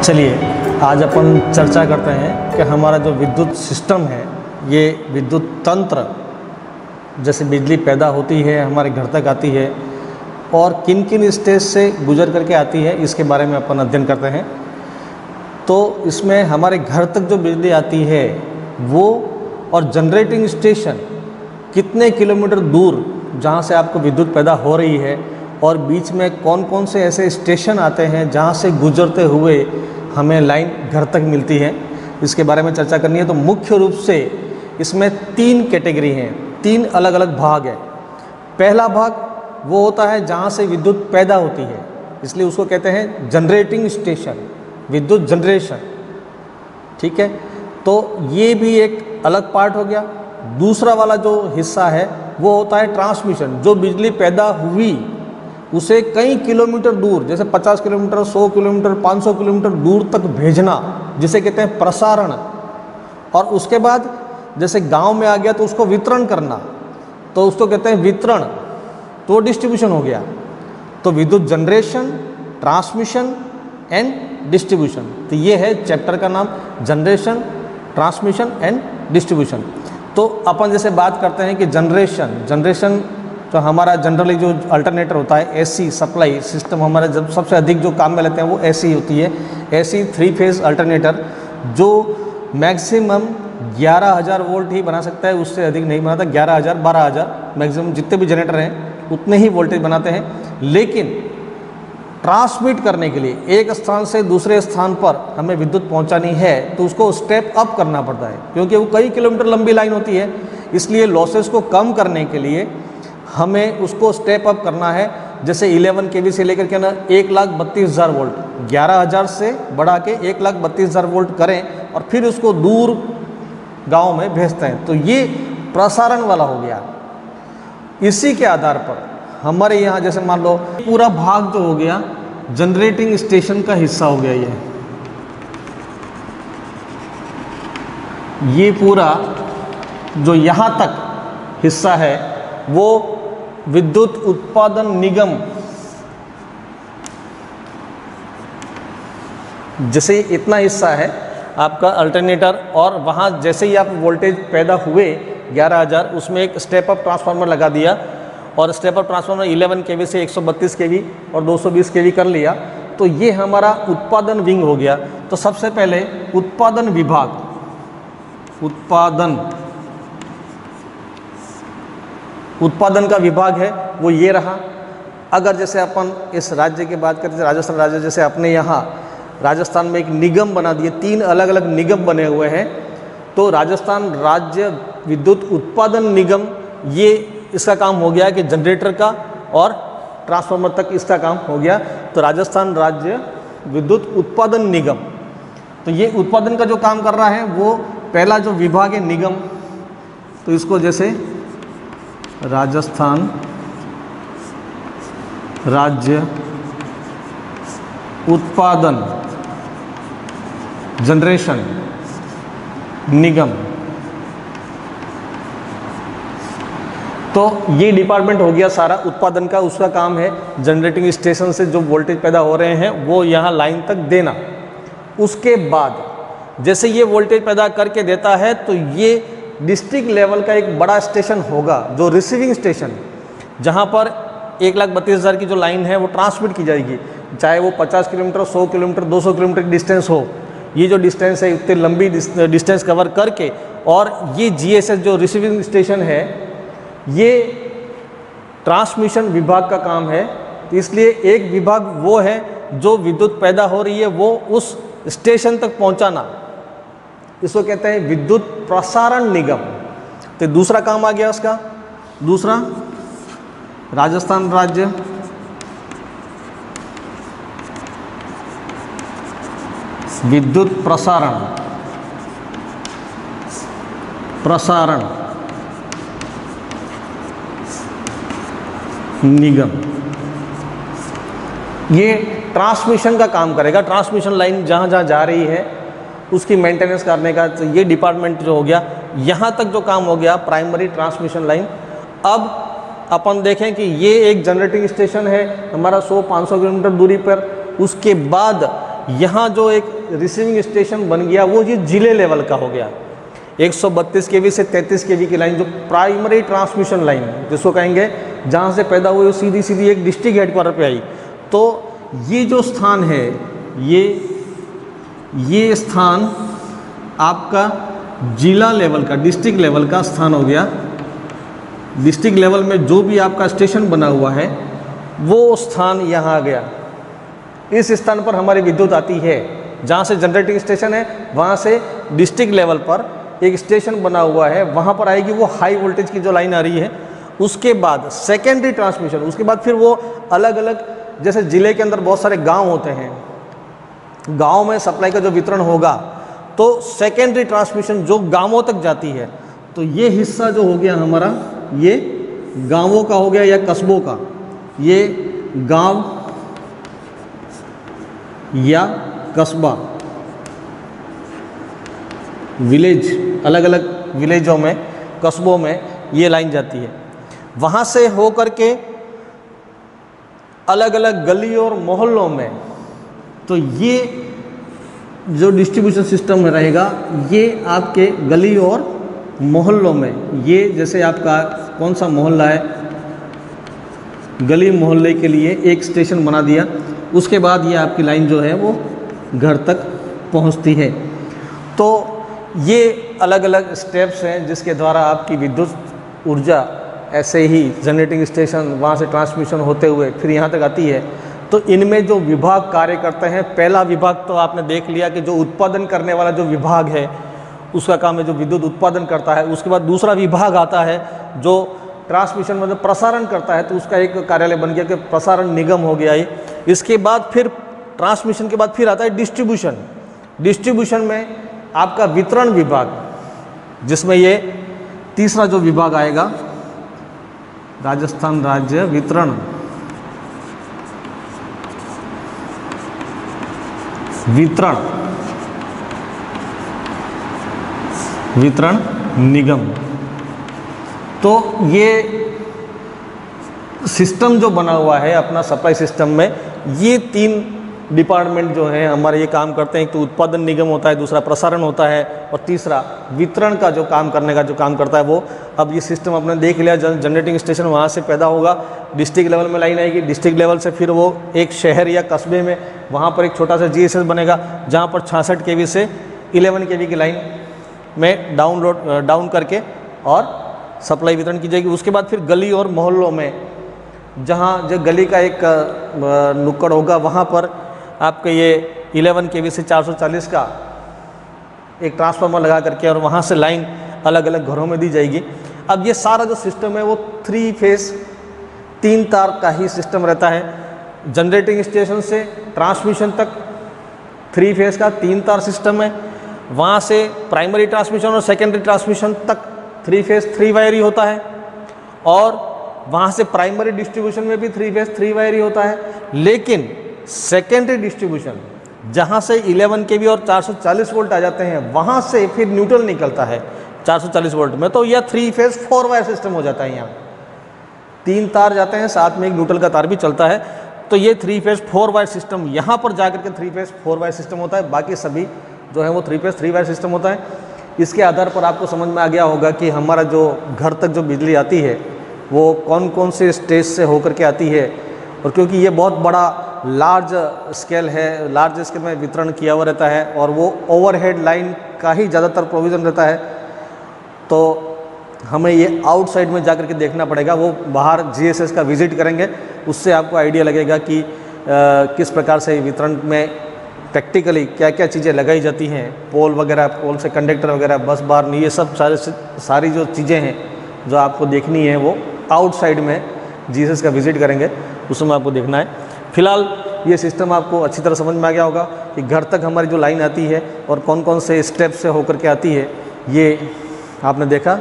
चलिए आज अपन चर्चा करते हैं कि हमारा जो विद्युत सिस्टम है, ये विद्युत तंत्र, जैसे बिजली पैदा होती है हमारे घर तक आती है और किन किन स्टेज से गुजर करके आती है, इसके बारे में अपन अध्ययन करते हैं। तो इसमें हमारे घर तक जो बिजली आती है वो और जनरेटिंग स्टेशन कितने किलोमीटर दूर जहाँ से आपको विद्युत पैदा हो रही है और बीच में कौन कौन से ऐसे स्टेशन आते हैं जहाँ से गुजरते हुए हमें लाइन घर तक मिलती है, इसके बारे में चर्चा करनी है। तो मुख्य रूप से इसमें 3 कैटेगरी हैं, 3 अलग अलग भाग है। पहला भाग वो होता है जहाँ से विद्युत पैदा होती है, इसलिए उसको कहते हैं जनरेटिंग स्टेशन, विद्युत जनरेशन। ठीक है, तो ये भी एक अलग पार्ट हो गया। दूसरा वाला जो हिस्सा है वो होता है ट्रांसमिशन, जो बिजली पैदा हुई उसे कई किलोमीटर दूर, जैसे 50 किलोमीटर, 100 किलोमीटर, 500 किलोमीटर दूर तक भेजना, जिसे कहते हैं प्रसारण। और उसके बाद जैसे गांव में आ गया तो उसको वितरण करना, तो उसको कहते हैं वितरण, तो डिस्ट्रीब्यूशन हो गया। तो विद्युत जनरेशन, ट्रांसमिशन एंड डिस्ट्रीब्यूशन, तो ये है चैप्टर का नाम, जनरेशन, ट्रांसमिशन एंड डिस्ट्रीब्यूशन। तो अपन जैसे बात करते हैं कि जनरेशन तो हमारा जनरली जो अल्टरनेटर होता है, एसी सप्लाई सिस्टम हमारा जब सबसे अधिक जो काम में लेते हैं वो एसी होती है। एसी 3 फेज अल्टरनेटर जो मैक्सिमम 11,000 वोल्ट ही बना सकता है, उससे अधिक नहीं बनाता। 11,000, 12,000 मैक्सिमम जितने भी जनरेटर हैं उतने ही वोल्टेज बनाते हैं। लेकिन ट्रांसमिट करने के लिए एक स्थान से दूसरे स्थान पर हमें विद्युत पहुंचानी है तो उसको स्टेप अप करना पड़ता है, क्योंकि वो कई किलोमीटर लंबी लाइन होती है। इसलिए लॉसेस को कम करने के लिए हमें उसको स्टेप अप करना है। जैसे 11 kV से लेकर के ना 1,32,000 वोल्ट, 11,000 से बढ़ा के 1,32,000 वोल्ट करें और फिर उसको दूर गांव में भेजते हैं, तो ये प्रसारण वाला हो गया। इसी के आधार पर हमारे यहाँ जैसे मान लो पूरा भाग जो हो गया जनरेटिंग स्टेशन का हिस्सा हो गया, ये पूरा जो यहाँ तक हिस्सा है वो विद्युत उत्पादन निगम, जैसे इतना हिस्सा है आपका अल्टरनेटर, और वहाँ जैसे ही आप वोल्टेज पैदा हुए 11,000, उसमें एक स्टेप अप ट्रांसफार्मर लगा दिया और स्टेप अप ट्रांसफार्मर 11 kV से 132 kV और 220 kV कर लिया, तो ये हमारा उत्पादन विंग हो गया। तो सबसे पहले उत्पादन विभाग, उत्पादन का विभाग है वो ये रहा। अगर जैसे अपन इस राज्य की बात करते हैं, राजस्थान राज्य, जैसे अपने यहाँ राजस्थान में एक निगम बना दिए, 3 अलग अलग निगम बने हुए हैं। तो राजस्थान राज्य विद्युत उत्पादन निगम, ये इसका काम हो गया कि जनरेटर का और ट्रांसफार्मर तक इसका काम हो गया। तो राजस्थान राज्य विद्युत उत्पादन निगम, तो ये उत्पादन का जो काम कर रहा है वो पहला जो विभाग है निगम, तो इसको जैसे राजस्थान राज्य उत्पादन जनरेशन निगम, तो ये डिपार्टमेंट हो गया सारा उत्पादन का। उसका काम है जनरेटिंग स्टेशन से जो वोल्टेज पैदा हो रहे हैं वो यहाँ लाइन तक देना। उसके बाद जैसे ये वोल्टेज पैदा करके देता है तो ये डिस्ट्रिक्ट लेवल का एक बड़ा स्टेशन होगा, जो रिसीविंग स्टेशन, जहाँ पर 1,32,000 की जो लाइन है वो ट्रांसमिट की जाएगी, चाहे वो 50 किलोमीटर, 100 किलोमीटर, 200 किलोमीटर की डिस्टेंस हो। ये जो डिस्टेंस है इतनी लंबी डिस्टेंस कवर करके, और ये GSS जो रिसीविंग स्टेशन है ये ट्रांसमिशन विभाग का काम है। तो इसलिए एक विभाग वो है जो विद्युत पैदा हो रही है वो उस स्टेशन तक पहुँचाना, इसको कहते हैं विद्युत प्रसारण निगम। तो दूसरा काम आ गया उसका, दूसरा राजस्थान राज्य विद्युत प्रसारण निगम, ये ट्रांसमिशन का काम करेगा। ट्रांसमिशन लाइन जहाँ जहाँ जा रही है उसकी मेंटेनेंस करने का, तो ये डिपार्टमेंट जो हो गया। यहाँ तक जो काम हो गया प्राइमरी ट्रांसमिशन लाइन। अब अपन देखें कि ये एक जनरेटिंग स्टेशन है हमारा 100-500 किलोमीटर दूरी पर। उसके बाद यहाँ जो एक रिसीविंग स्टेशन बन गया वो ये जिले लेवल का हो गया। 132 kV से 33 kV की लाइन जो प्राइमरी ट्रांसमिशन लाइन जिसको कहेंगे, जहाँ से पैदा हुई वो सीधी सीधी एक डिस्ट्रिक्ट हेडक्वार्टर पे आई। तो ये जो स्थान है, ये स्थान आपका जिला लेवल का, डिस्ट्रिक्ट लेवल का स्थान हो गया। डिस्ट्रिक्ट लेवल में जो भी आपका स्टेशन बना हुआ है वो स्थान यहाँ आ गया। इस स्थान पर हमारी विद्युत आती है, जहाँ से जनरेटिंग स्टेशन है वहाँ से डिस्ट्रिक्ट लेवल पर एक स्टेशन बना हुआ है, वहाँ पर आएगी वो हाई वोल्टेज की जो लाइन आ रही है। उसके बाद सेकेंडरी ट्रांसमिशन, उसके बाद फिर वो अलग अलग, जैसे ज़िले के अंदर बहुत सारे गांव होते हैं, गांव में सप्लाई का जो वितरण होगा तो सेकेंडरी ट्रांसमिशन जो गांवों तक जाती है। तो ये हिस्सा जो हो गया हमारा, ये गांवों का हो गया या कस्बों का, ये गांव या कस्बा, विलेज, अलग अलग विलेजों में, कस्बों में ये लाइन जाती है। वहाँ से हो कर के अलग अलग गली और मोहल्लों में, तो ये जो डिस्ट्रीब्यूशन सिस्टम रहेगा ये आपके गली और मोहल्लों में, ये जैसे आपका कौन सा मोहल्ला है, गली मोहल्ले के लिए एक स्टेशन बना दिया, उसके बाद ये आपकी लाइन जो है वो घर तक पहुंचती है। तो ये अलग अलग स्टेप्स हैं जिसके द्वारा आपकी विद्युत ऊर्जा ऐसे ही जनरेटिंग स्टेशन वहाँ से ट्रांसमिशन होते हुए फिर यहाँ तक आती है। तो इनमें जो विभाग कार्य करते हैं, पहला विभाग तो आपने देख लिया कि जो उत्पादन करने वाला जो विभाग है उसका काम है जो विद्युत उत्पादन करता है। उसके बाद दूसरा विभाग आता है जो ट्रांसमिशन मतलब प्रसारण करता है, तो उसका एक कार्यालय बन गया कि प्रसारण निगम हो गया ये। इसके बाद फिर ट्रांसमिशन के बाद फिर आता है डिस्ट्रीब्यूशन। डिस्ट्रीब्यूशन में आपका वितरण विभाग, जिसमें ये तीसरा जो विभाग आएगा, राजस्थान राज्य वितरण निगम। तो ये सिस्टम जो बना हुआ है अपना सप्लाई सिस्टम में, ये 3 डिपार्टमेंट जो हैं हमारे ये काम करते हैं। एक तो उत्पादन निगम होता है, दूसरा प्रसारण होता है और तीसरा वितरण का जो काम करने का जो काम करता है वो। अब ये सिस्टम आपने देख लिया, जनरेटिंग स्टेशन वहाँ से पैदा होगा, डिस्ट्रिक्ट लेवल में लाइन आएगी, डिस्ट्रिक्ट लेवल से फिर वो एक शहर या कस्बे में वहाँ पर एक छोटा सा GSS बनेगा जहाँ पर 66 kV से 11 kV की लाइन में डाउन करके और सप्लाई वितरण की जाएगी। उसके बाद फिर गली और मोहल्लों में, जहाँ जो गली का एक नुक्कड़ होगा वहाँ पर आपके ये 11 kV से 440 का एक ट्रांसफार्मर लगा करके और वहाँ से लाइन अलग अलग घरों में दी जाएगी। अब ये सारा जो सिस्टम है वो 3 फेज 3 तार का ही सिस्टम रहता है। जनरेटिंग स्टेशन से ट्रांसमिशन तक 3 फेज का 3 तार सिस्टम है। वहाँ से प्राइमरी ट्रांसमिशन और सेकेंडरी ट्रांसमिशन तक 3 फेज 3 वायर ही होता है, और वहाँ से प्राइमरी डिस्ट्रीब्यूशन में भी 3 फेज 3 वायर ही होता है। लेकिन सेकेंडरी डिस्ट्रीब्यूशन जहाँ से 11 kV और 440 वोल्ट आ जाते हैं, वहाँ से फिर न्यूट्रल निकलता है 440 वोल्ट में, तो यह 3 फेज 4 वायर सिस्टम हो जाता है। यहाँ 3 तार जाते हैं, साथ में एक न्यूट्रल का तार भी चलता है, तो ये 3 फेज 4 वायर सिस्टम यहाँ पर जाकर के 3 फेज 4 वायर सिस्टम होता है। बाकी सभी जो है वो 3 फेज 3 वायर सिस्टम होता है। इसके आधार पर आपको समझ में आ गया होगा कि हमारा जो घर तक जो बिजली आती है वो कौन कौन से स्टेज से होकर के आती है। और क्योंकि ये बहुत बड़ा लार्ज स्केल है, लार्ज स्केल में वितरण किया हुआ रहता है और वो ओवरहेड लाइन का ही ज़्यादातर प्रोविज़न रहता है, तो हमें ये आउटसाइड में जाकर के देखना पड़ेगा। वो बाहर GSS का विज़िट करेंगे, उससे आपको आइडिया लगेगा कि किस प्रकार से वितरण में प्रैक्टिकली क्या क्या चीज़ें लगाई जाती हैं। पोल वगैरह, पोल से कंडक्टर वगैरह, बस बार नहीं, ये सब सारी जो चीज़ें हैं जो आपको देखनी है वो आउटसाइड में GSS का विज़िट करेंगे, उसमें आपको देखना है। फिलहाल ये सिस्टम आपको अच्छी तरह समझ में आ गया होगा कि घर तक हमारी जो लाइन आती है और कौन कौन से स्टेप से होकर के आती है, ये आपने देखा।